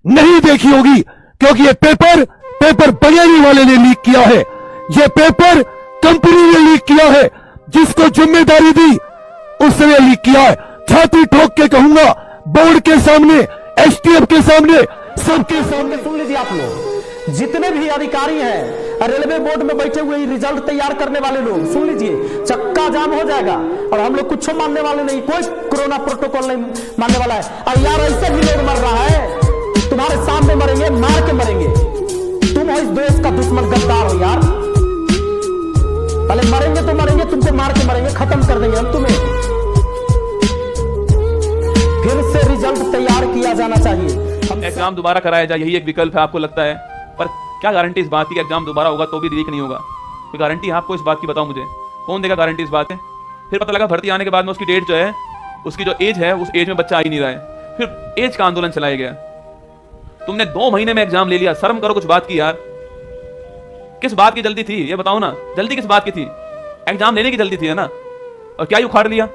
नहीं देखी होगी, क्योंकि ये पेपर बघेली वाले ने लीक किया है। ये पेपर कंपनी ने लीक किया है, जिसको जिम्मेदारी दी उसने लीक किया है। छाती ठोक के कहूंगा, बोर्ड के सामने, एसटीएफ के सामने, सबके सामने। सुन लीजिए आप लोग, जितने भी अधिकारी हैं रेलवे बोर्ड में बैठे हुए रिजल्ट तैयार करने वाले लोग, सुन लीजिए, चक्का जाम हो जाएगा और हम लोग कुछ मानने वाले नहीं, कोई कोरोना प्रोटोकॉल नहीं मानने वाला है। और यार ऐसे भी लोग मर रहा है, तुम्हारे सामने मरेंगे, मार के मरेंगे। तुम हो इस देश का दुश्मन, गद्दार हो यार। पहले मरेंगे तो मरेंगे, तुमको मार के मरेंगे, खत्म कर देंगे हम तुम्हें। फिर से रिजल्ट तैयार किया जाना चाहिए, एग्जाम दोबारा कराया जाए, यही एक विकल्प है आपको लगता है। पर क्या गारंटी इस बात की एग्जाम दोबारा होगा तो भी लीक नहीं होगा? कोई गारंटी है आपको इस बात की? बताओ मुझे, कौन देगा गारंटी इस बात है? फिर पता लगा भर्ती आने के बाद में उसकी डेट जो है, उसकी जो एज है, उस एज में बच्चा आ ही नहीं रहा है। फिर एज का आंदोलन चलाया गया। तुमने 2 महीने में एग्जाम ले लिया, शर्म करो कुछ बात की यार। किस बात की जल्दी थी ये बताओ ना, जल्दी किस बात की थी? एग्जाम लेने की जल्दी थी, है ना? और क्या उखाड़ लिया?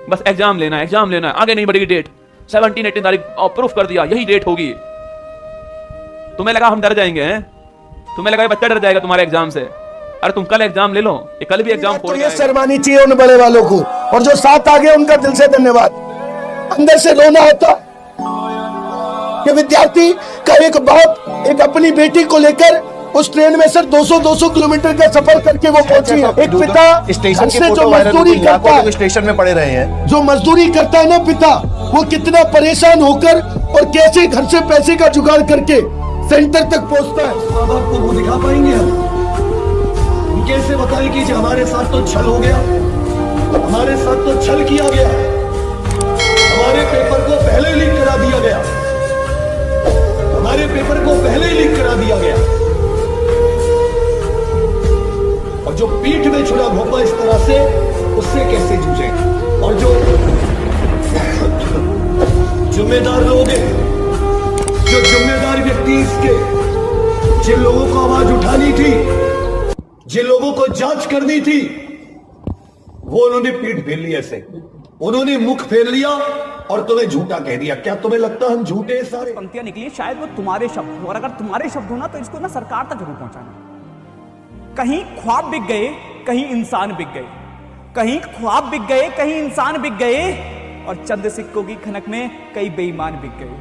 बस एग्जाम लेना है, एग्जाम लेना है, आगे नहीं बढ़ेगी डेट। 17-18 तारीख प्रूफ कर दिया, यही डेट होगी। तुम्हें लगा हम डर जाएंगे हैं? तुम्हें लगा बच्चा डर जाएगा तुम्हारे एग्जाम से? अरे तुम कल एग्जाम ले लो, ये कल भी एग्जाम तो ये शर्मानी चाहिए उन बड़े वालों को, और जो साथ आ गए उनका दिल से धन्यवाद। अंदर से रोना होता कि विद्यार्थी का एक बाप एक अपनी बेटी को लेकर उस ट्रेन में सर 200-200 किलोमीटर का सफर करके वो पहुंची है। एक पिता स्टेशन से जो मजदूरी करता है, स्टेशन में पड़े रहे हैं, जो मजदूरी करता है ना पिता, वो कितना परेशान होकर और कैसे घर से पैसे का जुगाड़ करके सेंटर तक पहुंचता है। माँ बाप को वो दिखा पाएंगे हम? कैसे बताएं कि हमारे साथ तो छल हो गया, हमारे साथ तो छल किया गया, हमारे पेपर को पहले लीक करा दिया गया, हमारे पेपर को पहले ही लीक करा दिया गया। और जो पीठ में छुरा भोपा इस तरह से, उससे कैसे जूझे? और जो जिम्मेदार लोग हैं, जो जिम्मेदार व्यक्ति इसके, जिन लोगों को आवाज उठानी थी, जिन लोगों को जांच करनी थी, वो उन्होंने पीठ फेर ली, ऐसे उन्होंने मुख फेर लिया और तुम्हें झूठा कह दिया। क्या तुम्हें लगता हम झूठे? सारे पंक्तियां निकली, शायद वो तुम्हारे शब्द हो, और अगर तुम्हारे शब्द हो ना तो इसको ना सरकार तक जरूर पहुंचाना। कहीं ख्वाब बिक गए, कहीं इंसान बिक गए, कहीं ख्वाब बिक गए, कहीं इंसान बिक गए, और चंद सिक्कों की खनक में कई बेईमान बिक गए।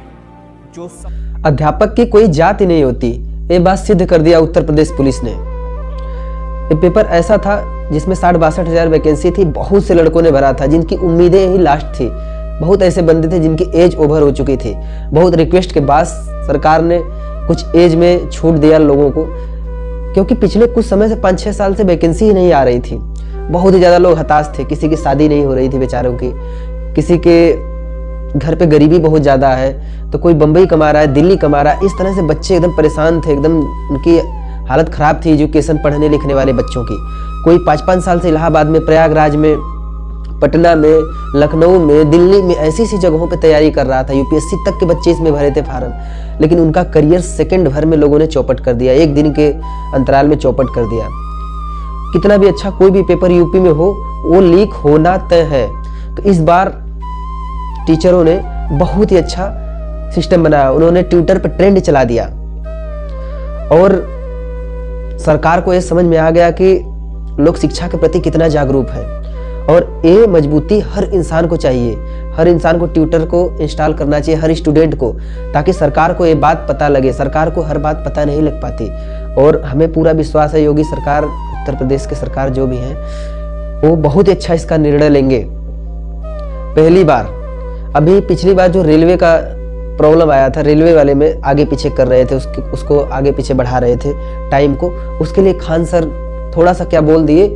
जो अध्यापक की कोई जाति नहीं होती, ये बात सिद्ध कर दिया उत्तर प्रदेश पुलिस ने। ये पेपर ऐसा था जिसमें 60-62 हजार वैकेंसी थी, बहुत से लड़कों ने भरा था जिनकी उम्मीदें ही लास्ट थी। बहुत ऐसे बंदे थे जिनकी एज ओवर हो चुकी थी। बहुत रिक्वेस्ट के बाद सरकार ने कुछ एज में छूट दिया लोगों को, क्योंकि पिछले कुछ समय से 5-6 साल से वैकेंसी ही नहीं आ रही थी। बहुत ही ज़्यादा लोग हताश थे, किसी की शादी नहीं हो रही थी बेचारों की, किसी के घर पे गरीबी बहुत ज़्यादा है, तो कोई बम्बई कमा रहा है, दिल्ली कमा रहा है। इस तरह से बच्चे एकदम परेशान थे, एकदम उनकी हालत ख़राब थी एजुकेशन पढ़ने लिखने वाले बच्चों की। कोई 5-5 साल से इलाहाबाद में, प्रयागराज में, पटना में, लखनऊ में, दिल्ली में, ऐसी सी जगहों पे तैयारी कर रहा था। यूपीएससी तक के बच्चे इसमें भरे थे फार्म, लेकिन उनका करियर सेकंड भर में लोगों ने चौपट कर दिया, 1 दिन के अंतराल में चौपट कर दिया। कितना भी अच्छा कोई भी पेपर यूपी में हो, वो लीक होना तय है। तो इस बार टीचरों ने बहुत ही अच्छा सिस्टम बनाया, उन्होंने ट्विटर पर ट्रेंड चला दिया और सरकार को ये समझ में आ गया कि लोग शिक्षा के प्रति कितना जागरूक है। और ये मजबूती हर इंसान को चाहिए, हर इंसान को ट्विटर को इंस्टॉल करना चाहिए, हर स्टूडेंट को, ताकि सरकार को ये बात पता लगे। सरकार को हर बात पता नहीं लग पाती, और हमें पूरा विश्वास है योगी सरकार, उत्तर प्रदेश के सरकार जो भी है, वो बहुत ही अच्छा इसका निर्णय लेंगे। पहली बार, अभी पिछली बार जो रेलवे का प्रॉब्लम आया था, रेलवे वाले में आगे पीछे कर रहे थे, उसको आगे पीछे बढ़ा रहे थे टाइम को, उसके लिए खान सर थोड़ा सा क्या बोल दिए,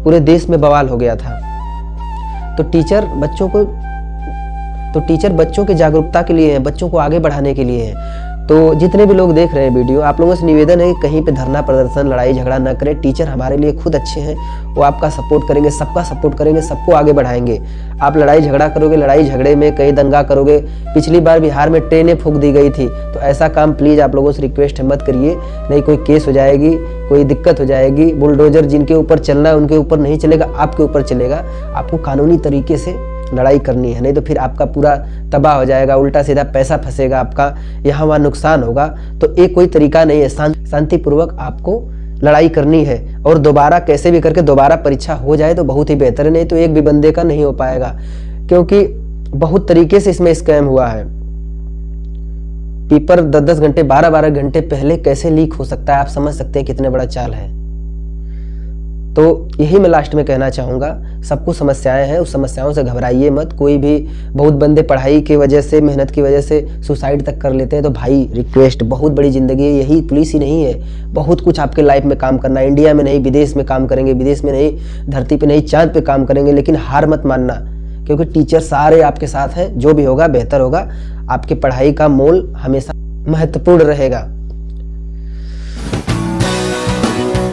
पूरे देश में बवाल हो गया था। तो टीचर बच्चों की जागरूकता के लिए है, बच्चों को आगे बढ़ाने के लिए है। तो जितने भी लोग देख रहे हैं वीडियो, आप लोगों से निवेदन है कि कहीं पे धरना प्रदर्शन, लड़ाई झगड़ा ना करें। टीचर हमारे लिए खुद अच्छे हैं, वो आपका सपोर्ट करेंगे, सबका सपोर्ट करेंगे, सबको आगे बढ़ाएंगे। आप लड़ाई झगड़ा करोगे, लड़ाई झगड़े में कहीं दंगा करोगे। पिछली बार बिहार में ट्रेनें फूंक दी गई थी, तो ऐसा काम प्लीज़ आप लोगों से रिक्वेस्ट है मत करिए, नहीं कोई केस हो जाएगी, कोई दिक्कत हो जाएगी। बुलडोजर जिनके ऊपर चलना है उनके ऊपर नहीं चलेगा, आपके ऊपर चलेगा। आपको कानूनी तरीके से लड़ाई करनी है, नहीं तो फिर आपका पूरा तबाह हो जाएगा, उल्टा सीधा पैसा फंसेगा आपका, यहाँ वहाँ नुकसान होगा। तो ये कोई तरीका नहीं है, शांतिपूर्वक आपको लड़ाई करनी है और दोबारा कैसे भी करके दोबारा परीक्षा हो जाए तो बहुत ही बेहतर है, नहीं तो एक भी बंदे का नहीं हो पाएगा, क्योंकि बहुत तरीके से इसमें स्कैम हुआ है। पेपर 10-10 घंटे 12-12 घंटे पहले कैसे लीक हो सकता है, आप समझ सकते हैं कितने बड़ा चाल है। तो यही मैं लास्ट में कहना चाहूँगा, सबको समस्याएं हैं, उस समस्याओं से घबराइए मत। कोई भी, बहुत बंदे पढ़ाई की वजह से, मेहनत की वजह से सुसाइड तक कर लेते हैं, तो भाई रिक्वेस्ट, बहुत बड़ी ज़िंदगी है, यही पुलिस ही नहीं है, बहुत कुछ आपके लाइफ में काम करना है। इंडिया में नहीं, विदेश में काम करेंगे, विदेश में नहीं, धरती पे नहीं, चाँद पे काम करेंगे, लेकिन हार मत मानना, क्योंकि टीचर सारे आपके साथ हैं। जो भी होगा बेहतर होगा, आपकी पढ़ाई का मोल हमेशा महत्वपूर्ण रहेगा।